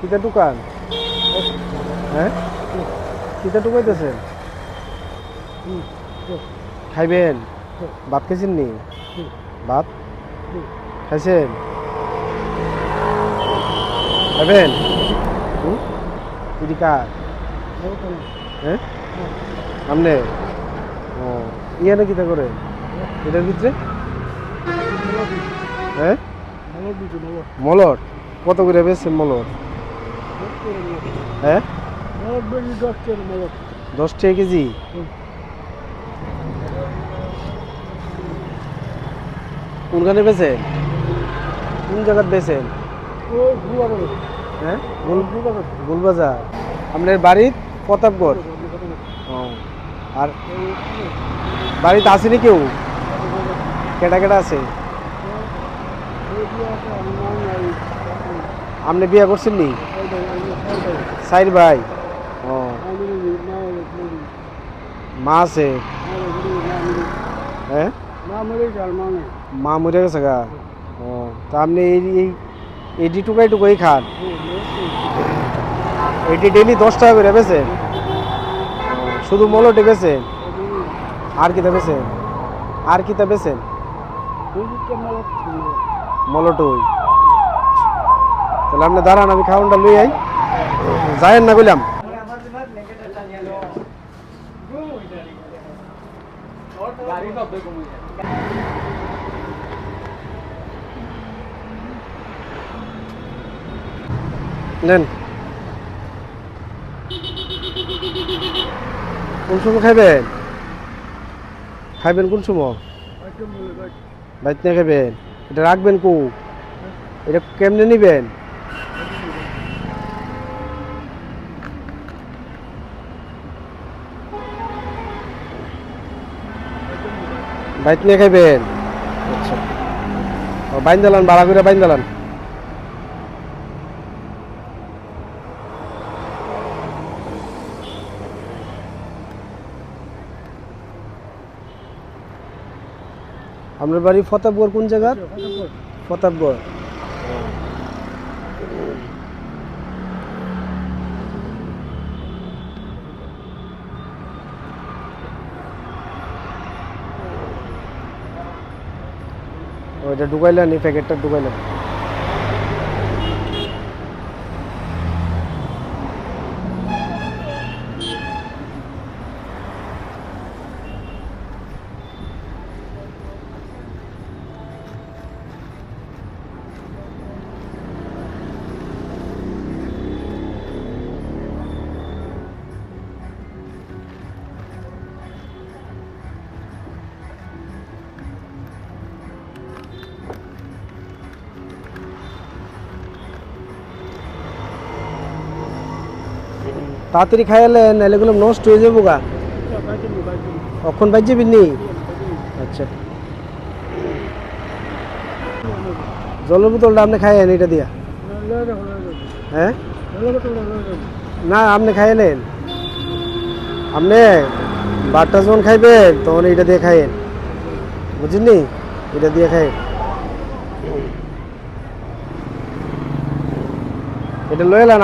কিতা দোকান? হ্যাঁ কিতা টুকাইতেছেন? খাইবেন? ভাত খাইছেন নি? ভাত খাইছেন? খাইবেন? এটি কার? হ্যাঁ আমনে? ও ইয়ানে কিতা করে এটার ভিতরে? হ্যাঁ মলট কত করে বেচছেন মলট? হ্যাঁ 10 টাকা কেজি। কোনখানে বেচেন? কোন জায়গায় বেচেন? হ্যাঁ গোলবাজার। আপনার বাড়ির প্রতাপগড়? ও আর বাড়িতে আসেনি কেউ? কেটা কেটা আছে? আপনি বিয়ে করছেন নি? 4 ভাই। ও মা আছে? হ্যাঁ মা মরে গেছে গা। ও তা আপনি এইটি টুকাই টুকাই খান? এইটি ডেলি 10 টাকা করে বেচেন? শুধু মলটে বেচেন? আর কিতা বেচেন? আর কিতা বেচেন? মলটই। তাহলে আপনি দাঁড়ান আমি খাওয়ানটা লই আই। যায়েন না কইলাম। নেন কোন সময় খাইবেন? খাইবেন কোন সময়? বাইত নিয়ে খাইবেন? এটা রাখবেন কো? এটা কেমনে নিবেন? বাইত নিয়ে খাইবেন? আচ্ছা বাইন্দালান ভাড়া করে বাইন্দালান। আপনার বাড়ি ফতাবগড় কোন জায়গা? ফতাবগড়। ওইটা ঢুকাইলেন এই প্যাকেটটা ঢুকাইলেন। তাড়াতাড়ি খাইলেন নাহলে এগুলো নষ্ট হয়ে যাবো গা। কখন বাইর যাবেন নি? আচ্ছা জলের বোতলটা আপনি খাইয়েন এটা দিয়া। হ্যাঁ না আপনি খাইলেন, আপনি ভাতটা যখন খাইবেন তখন এটা দিয়ে খাইয়েন, বুঝলেন? এটা দিয়ে খাইয়েন। এটা লয়ে এলেন।